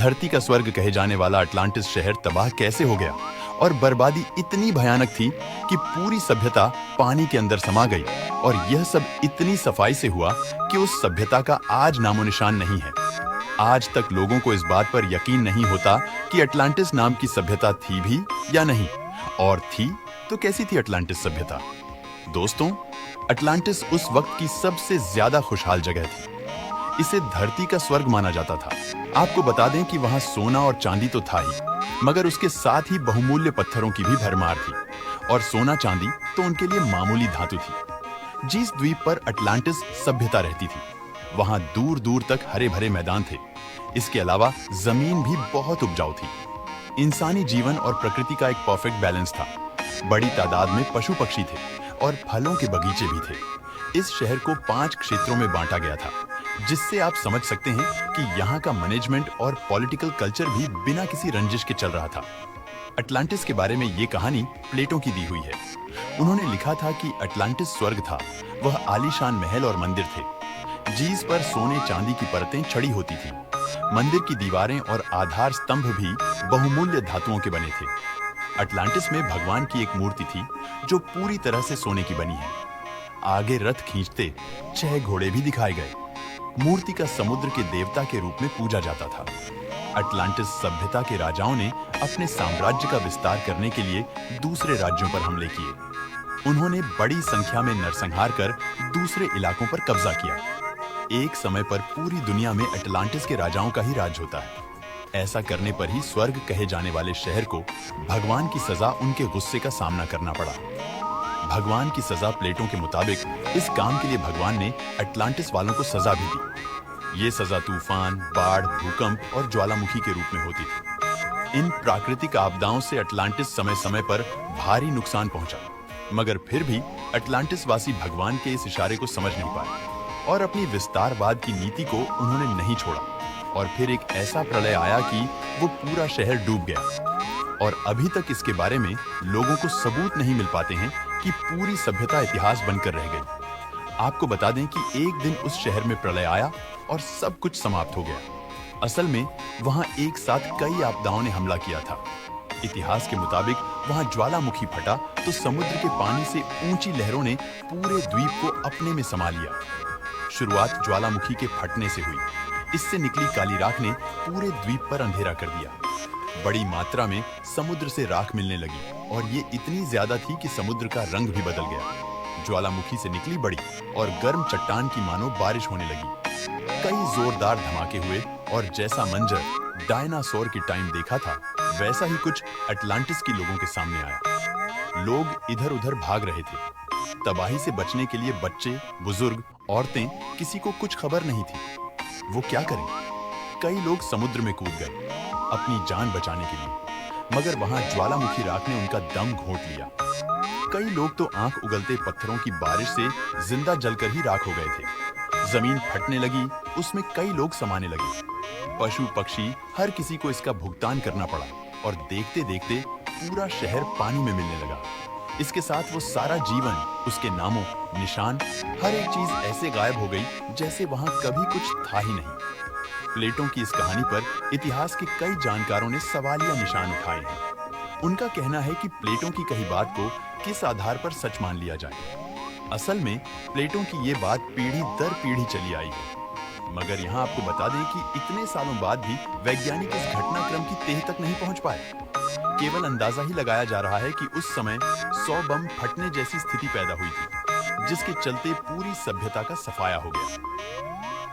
धरती का स्वर्ग कहे जाने वाला अटलांटिस शहर तबाह कैसे हो गया और बर्बादी इतनी भयानक थी कि पूरी सभ्यता पानी के अंदर समा गई। और यह सब इतनी सफाई से हुआ कि उस सभ्यता का आज नामो निशान नहीं है। आज तक लोगों को इस बात पर यकीन नहीं होता कि अटलांटिस नाम की सभ्यता थी भी या नहीं, और थी तो कैसी थी अटलांटिस सभ्यता। दोस्तों, अटलांटिस उस वक्त की सबसे ज्यादा खुशहाल जगह थी। इसे धरती का स्वर्ग माना जाता था। आपको बता दें कि वहां सोना और चांदी तो था ही, मगर उसके साथ ही बहुमूल्य पत्थरों की भी भरमार थी। और सोना चांदी तो उनके लिए मामूली धातु थी। जिस द्वीप पर अटलांटिस सभ्यता रहती थी, वहां दूर दूर तक हरे भरे मैदान थे। इसके अलावा जमीन भी बहुत उपजाऊ थी। इंसानी जीवन और प्रकृति का एक परफेक्ट बैलेंस था। बड़ी तादाद में पशु पक्षी थे और फलों के बगीचे भी थे। इस शहर को 5 क्षेत्रों में बांटा गया था, जिससे आप समझ सकते हैं कि यहाँ का मैनेजमेंट और पॉलिटिकल कल्चर भी बिना किसी रंजिश के चल रहा था। अटलांटिस के बारे में ये कहानी प्लेटो की दी हुई है। उन्होंने लिखा था कि अटलांटिस स्वर्ग था। वह आलीशान महल और मंदिर थे, जिस पर सोने चांदी की परतें छड़ी होती थी। मंदिर की दीवारें और आधार स्तंभ भी बहुमूल्य धातुओं के बने थे। अटलांटिस में भगवान की एक मूर्ति थी जो पूरी तरह से सोने की बनी है। आगे रथ खींचते 6 घोड़े भी दिखाए गए। मूर्ति का समुद्र के देवता के रूप में पूजा जाता था। अटलांटिस सभ्यता के राजाओं ने अपने साम्राज्य का विस्तार करने के लिए दूसरे राज्यों पर हमले किए। उन्होंने बड़ी संख्या में नरसंहार कर दूसरे इलाकों पर कब्जा किया। एक समय पर पूरी दुनिया में अटलांटिस के राजाओं का ही राज होता है। ऐसा करने पर ही स्वर्ग कहे जाने वाले शहर को भगवान की सजा उनके गुस्से का सामना करना पड़ा। भगवान की सजा प्लेटो के मुताबिक इस काम के लिए भगवान ने अटलांटिस वालों को सजा भी दी। ये सजा तूफान, बाढ़, भूकंप और ज्वालामुखी के रूप में होती थी। इन प्राकृतिक आपदाओं से अटलांटिस समय समय पर भारी नुकसान पहुंचा, मगर फिर भी अटलांटिस वासी भगवान के इस इशारे को समझ नहीं पाए और अपनी विस्तारवाद की नीति को उन्होंने नहीं छोड़ा। और फिर एक ऐसा प्रलय आया कि वो पूरा शहर डूब गया। और अभी तक इसके बारे में लोगों को सबूत नहीं मिल पाते हैं कि पूरी सभ्यता इतिहास बनकर रह गई। आपको बता दें कि एक दिन उस शहर में प्रलय आया और सब कुछ समाप्त हो गया। असल में वहां एक साथ कई आपदाओं ने हमला किया था। इतिहास के मुताबिक वहां ज्वालामुखी फटा तो समुद्र के पानी से ऊंची लहरों ने पूरे द्वीप को अपने में समा लिया। शुरुआत ज्वालामुखी के फटने से हुई। इससे निकली काली राख ने पूरे द्वीप पर अंधेरा कर दिया। बड़ी मात्रा में समुद्र से राख मिलने लगी और ये इतनी ज्यादा थी कि समुद्र का रंग भी बदल गया। ज्वालामुखी से निकली बड़ी और गर्म चट्टान की मानो बारिश होने लगी। कई जोरदार धमाके हुए और जैसा मंजर डायनासोर के टाइम देखा था, वैसा ही कुछ अटलांटिस के लोगों के सामने आया। लोग इधर उधर भाग रहे थे। तबाही से बचने के लिए बच्चे, बुजुर्ग, औरतें, किसी को कुछ खबर नहीं थी। वो क्या करें? कई लोग समुद्र में कूद गए अपनी जान बचाने के लिए, मगर वहां ज्वालामुखी राख ने उनका दम घोंट लिया। कई लोग तो आंख उगलते पत्थरों की बारिश से जिंदा जलकर ही राख हो गए थे। जमीन फटने लगी, उसमें कई लोग समाने लगे। पशु पक्षी, हर किसी को इसका भुगतान करना पड़ा और देखते देखते पूरा शहर पानी में मिलने लगा। इसके साथ वो सारा जीवन, उसके नामों, निशान, हर एक चीज ऐसे गायब हो गई जैसे वहां कभी कुछ था ही नहीं। प्लेटो की इस कहानी पर इतिहास के कई जानकारों ने सवालिया निशान उठाए हैं। उनका कहना है कि प्लेटो की कही बात को किस आधार पर सच मान लिया जाए। असल में प्लेटो की ये बात पीढ़ी दर पीढ़ी चली आई है, मगर यहाँ आपको बता दें कि इतने सालों बाद भी वैज्ञानिक इस घटनाक्रम की तह तक नहीं पहुंच पाए। केवल अंदाजा ही लगाया जा रहा है कि उस समय 100 बम फटने जैसी स्थिति पैदा हुई थी, जिसके चलते पूरी सभ्यता का सफाया हो गया।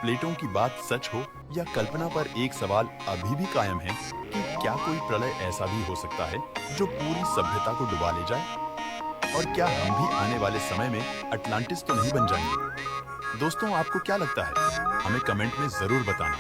प्लेटो की बात सच हो या कल्पना पर एक सवाल अभी भी कायम है कि क्या कोई प्रलय ऐसा भी हो सकता है जो पूरी सभ्यता को डुबा ले जाए? और क्या हम भी आने वाले समय में अटलांटिस तो नहीं बन जाएंगे? दोस्तों, आपको क्या लगता है? हमें कमेंट में जरूर बताना।